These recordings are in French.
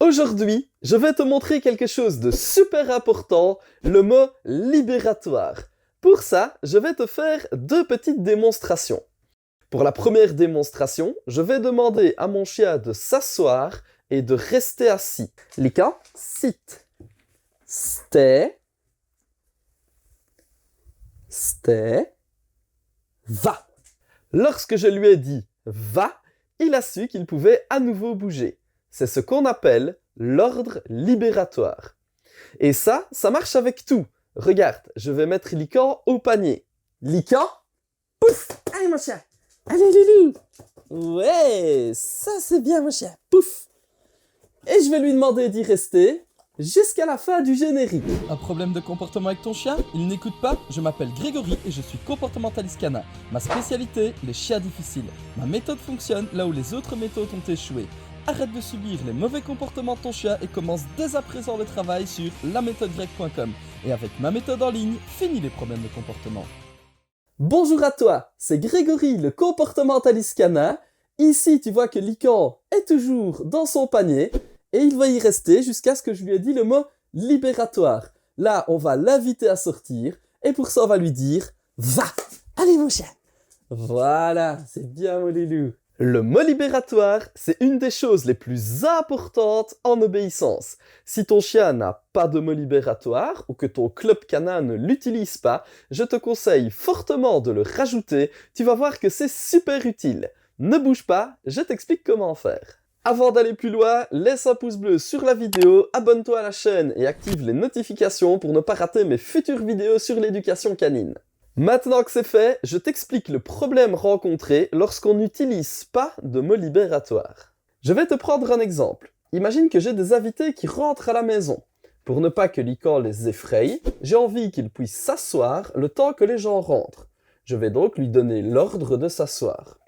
Aujourd'hui, je vais te montrer quelque chose de super important, le mot libératoire. Pour ça, je vais te faire deux petites démonstrations. Pour la première démonstration, je vais demander à mon chien de s'asseoir et de rester assis. Lika, sit. Stay. Stay. Va. Lorsque je lui ai dit va, il a su qu'il pouvait à nouveau bouger. C'est ce qu'on appelle l'ordre libératoire. Et ça marche avec tout. Regarde, je vais mettre Lican au panier. Lican, pouf! Allez mon chien! Allez Loulou! Ouais, ça c'est bien mon chien, pouf! Et je vais lui demander d'y rester jusqu'à la fin du générique. Un problème de comportement avec ton chien? Il n'écoute pas? Je m'appelle Grégory et je suis comportementaliste canin. Ma spécialité, les chiens difficiles. Ma méthode fonctionne là où les autres méthodes ont échoué. Arrête de subir les mauvais comportements de ton chien et commence dès à présent le travail sur laméthodegreg.com. Et avec ma méthode en ligne, finis les problèmes de comportement. Bonjour à toi, c'est Grégory, le comportementaliste canin. Ici, tu vois que Lican est toujours dans son panier et il va y rester jusqu'à ce que je lui ai dit le mot libératoire. Là, on va l'inviter à sortir et pour ça, on va lui dire « Va !» Allez mon chien! Voilà, c'est bien mon loulou. Le mot libératoire, c'est une des choses les plus importantes en obéissance. Si ton chien n'a pas de mot libératoire ou que ton club canin ne l'utilise pas, je te conseille fortement de le rajouter. Tu vas voir que c'est super utile. Ne bouge pas, je t'explique comment faire. Avant d'aller plus loin, laisse un pouce bleu sur la vidéo, abonne-toi à la chaîne et active les notifications pour ne pas rater mes futures vidéos sur l'éducation canine. Maintenant que c'est fait, je t'explique le problème rencontré lorsqu'on n'utilise pas de mot libératoire. Je vais te prendre un exemple. Imagine que j'ai des invités qui rentrent à la maison. Pour ne pas que Lican les effraie, j'ai envie qu'ils puissent s'asseoir le temps que les gens rentrent. Je vais donc lui donner l'ordre de s'asseoir.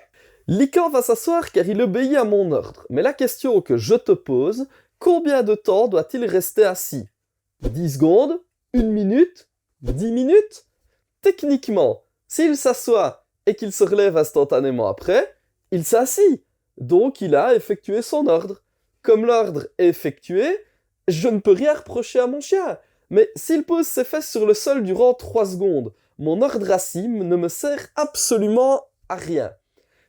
Lican va s'asseoir car il obéit à mon ordre. Mais la question que je te pose, combien de temps doit-il rester assis? 10 secondes? 1 minute? 10 minutes? Techniquement, s'il s'assoit et qu'il se relève instantanément après, il s'assit. Donc il a effectué son ordre. Comme l'ordre est effectué, je ne peux rien reprocher à mon chien. Mais s'il pose ses fesses sur le sol durant 3 secondes, mon ordre assis ne me sert absolument à rien.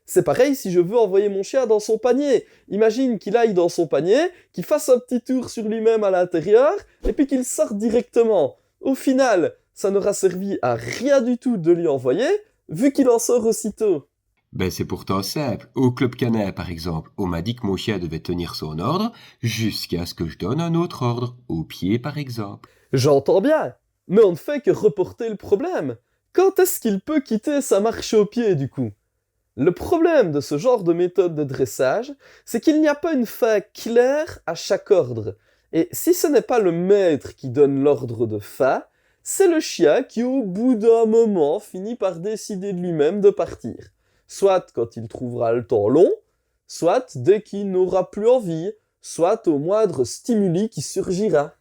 C'est pareil si je veux envoyer mon chien dans son panier. Imagine qu'il aille dans son panier, qu'il fasse un petit tour sur lui-même à l'intérieur, et puis qu'il sorte directement. Au final, ça n'aura servi à rien du tout de lui envoyer, vu qu'il en sort aussitôt. Ben c'est pourtant simple. Au club canin, par exemple, on m'a dit que mon chien devait tenir son ordre jusqu'à ce que je donne un autre ordre, au pied par exemple. J'entends bien, mais on ne fait que reporter le problème. Quand est-ce qu'il peut quitter sa marche au pied du coup? Le problème de ce genre de méthode de dressage, c'est qu'il n'y a pas une fin claire à chaque ordre. Et si ce n'est pas le maître qui donne l'ordre de fin, c'est le chien qui, au bout d'un moment, finit par décider de lui-même de partir. Soit quand il trouvera le temps long, soit dès qu'il n'aura plus envie, soit au moindre stimuli qui surgira.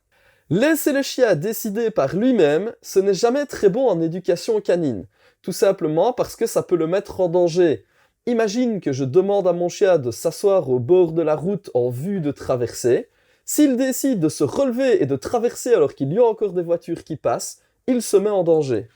Laisser le chien décider par lui-même, ce n'est jamais très bon en éducation canine. Tout simplement parce que ça peut le mettre en danger. Imagine que je demande à mon chien de s'asseoir au bord de la route en vue de traverser. S'il décide de se relever et de traverser alors qu'il y a encore des voitures qui passent, il se met en danger.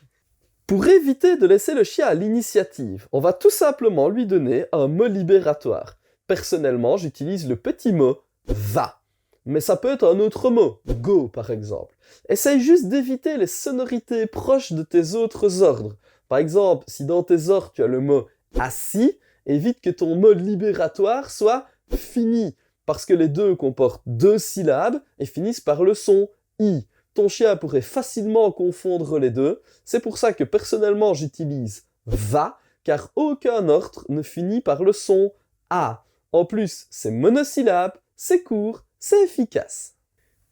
Pour éviter de laisser le chien à l'initiative, on va tout simplement lui donner un mot libératoire. Personnellement, j'utilise le petit mot « va ». Mais ça peut être un autre mot, « go » par exemple. Essaye juste d'éviter les sonorités proches de tes autres ordres. Par exemple, si dans tes ordres tu as le mot « assis », évite que ton mot libératoire soit « fini ». Parce que les deux comportent 2 syllabes et finissent par le son « i ». Ton chien pourrait facilement confondre les deux. C'est pour ça que personnellement j'utilise « va » car aucun ordre ne finit par le son « a ». En plus, c'est monosyllabe, c'est court, c'est efficace.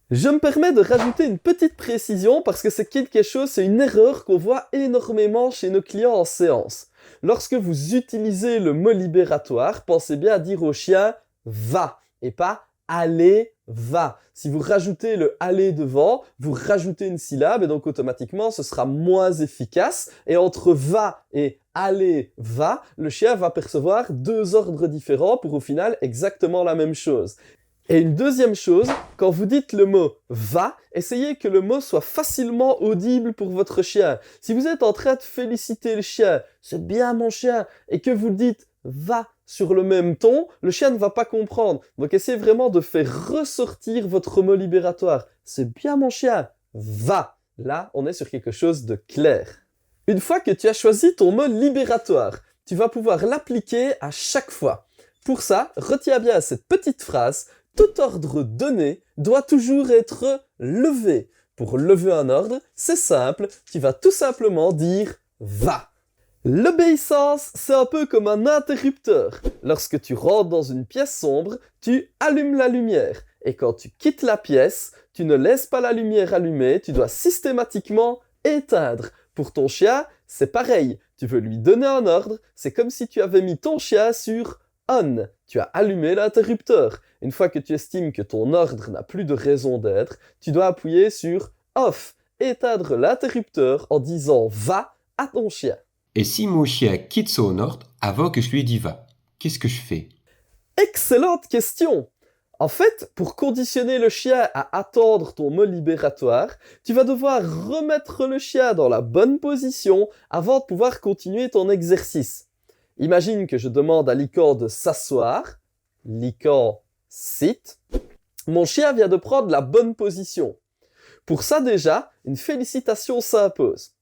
Je me permets de rajouter une petite précision parce que c'est quelque chose, c'est une erreur qu'on voit énormément chez nos clients en séance. Lorsque vous utilisez le mot libératoire, pensez bien à dire au chien « va » et pas « allez, va ». Si vous rajoutez le « aller » devant, vous rajoutez une syllabe et donc automatiquement ce sera moins efficace. Et entre « va » et « aller, va », le chien va percevoir 2 ordres différents pour au final exactement la même chose. Et une deuxième chose, quand vous dites le mot « va », essayez que le mot soit facilement audible pour votre chien. Si vous êtes en train de féliciter le chien, « c'est bien mon chien », et que vous dites « va » sur le même ton, le chien ne va pas comprendre. Donc essayez vraiment de faire ressortir votre mot libératoire. « C'est bien mon chien, va ». Là, on est sur quelque chose de clair. Une fois que tu as choisi ton mot libératoire, tu vas pouvoir l'appliquer à chaque fois. Pour ça, retiens bien cette petite phrase. Tout ordre donné doit toujours être levé. Pour lever un ordre, c'est simple, tu vas tout simplement dire « va ». L'obéissance, c'est un peu comme un interrupteur. Lorsque tu rentres dans une pièce sombre, tu allumes la lumière. Et quand tu quittes la pièce, tu ne laisses pas la lumière allumée, tu dois systématiquement éteindre. Pour ton chien, c'est pareil. Tu veux lui donner un ordre, c'est comme si tu avais mis ton chien sur on. Tu as allumé l'interrupteur. Une fois que tu estimes que ton ordre n'a plus de raison d'être, tu dois appuyer sur off, éteindre l'interrupteur en disant va à ton chien. Et si mon chien quitte son ordre avant que je lui dis va, qu'est-ce que je fais? Excellente question! En fait, pour conditionner le chien à attendre ton mot libératoire, tu vas devoir remettre le chien dans la bonne position avant de pouvoir continuer ton exercice. Imagine que je demande à Lican de s'asseoir. Lican sit. Mon chien vient de prendre la bonne position. Pour ça déjà, une félicitation s'impose.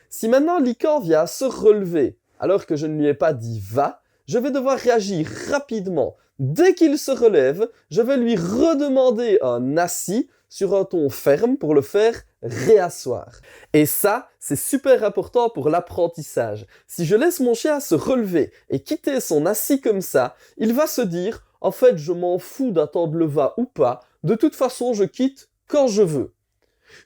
Si maintenant Lican vient à se relever, alors que je ne lui ai pas dit « va », je vais devoir réagir rapidement. Dès qu'il se relève, je vais lui redemander un assis sur un ton ferme pour le faire réasseoir. Et ça, c'est super important pour l'apprentissage. Si je laisse mon chien se relever et quitter son assis comme ça, il va se dire « en fait, je m'en fous d'attendre le va ou pas, de toute façon, je quitte quand je veux ».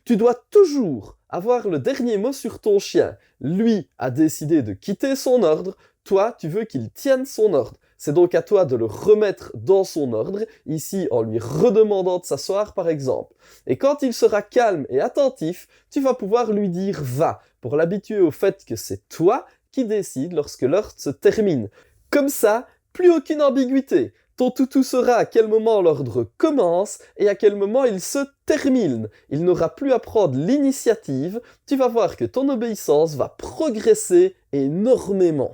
Tu dois toujours avoir le dernier mot sur ton chien. Lui a décidé de quitter son ordre, toi, tu veux qu'il tienne son ordre. C'est donc à toi de le remettre dans son ordre, ici en lui redemandant de s'asseoir par exemple. Et quand il sera calme et attentif, tu vas pouvoir lui dire « va » pour l'habituer au fait que c'est toi qui décides lorsque l'ordre se termine. Comme ça, plus aucune ambiguïté. Ton toutou saura à quel moment l'ordre commence et à quel moment il se termine. Il n'aura plus à prendre l'initiative, tu vas voir que ton obéissance va progresser énormément.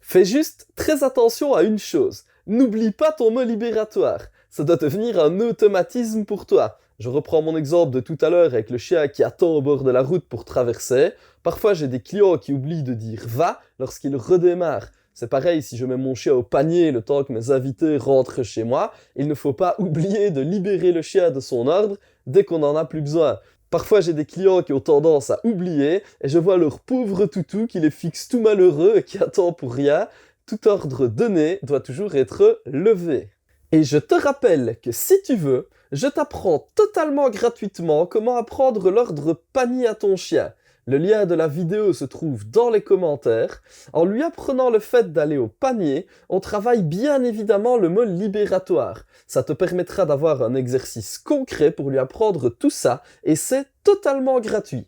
Fais juste très attention à une chose, n'oublie pas ton mot libératoire, ça doit devenir un automatisme pour toi. Je reprends mon exemple de tout à l'heure avec le chien qui attend au bord de la route pour traverser. Parfois j'ai des clients qui oublient de dire « va » lorsqu'ils redémarrent. C'est pareil si je mets mon chien au panier le temps que mes invités rentrent chez moi, il ne faut pas oublier de libérer le chien de son ordre dès qu'on n'en a plus besoin. Parfois j'ai des clients qui ont tendance à oublier et je vois leur pauvre toutou qui les fixe tout malheureux et qui attend pour rien. Tout ordre donné doit toujours être levé. Et je te rappelle que si tu veux, je t'apprends totalement gratuitement comment apprendre l'ordre panier à ton chien. Le lien de la vidéo se trouve dans les commentaires. En lui apprenant le fait d'aller au panier, on travaille bien évidemment le mot libératoire. Ça te permettra d'avoir un exercice concret pour lui apprendre tout ça, et c'est totalement gratuit.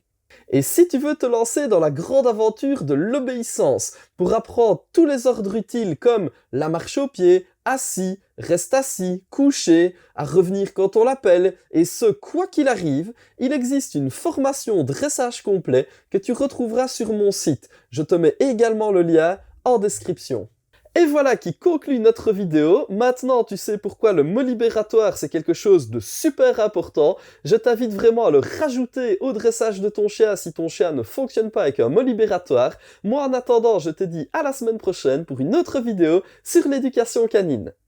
Et si tu veux te lancer dans la grande aventure de l'obéissance, pour apprendre tous les ordres utiles comme la marche au pied, assis, reste assis, couché, à revenir quand on l'appelle, et ce quoi qu'il arrive, il existe une formation dressage complet que tu retrouveras sur mon site. Je te mets également le lien en description. Et voilà qui conclut notre vidéo. Maintenant, tu sais pourquoi le mot libératoire, c'est quelque chose de super important. Je t'invite vraiment à le rajouter au dressage de ton chien si ton chien ne fonctionne pas avec un mot libératoire. Moi, en attendant, je te dis à la semaine prochaine pour une autre vidéo sur l'éducation canine.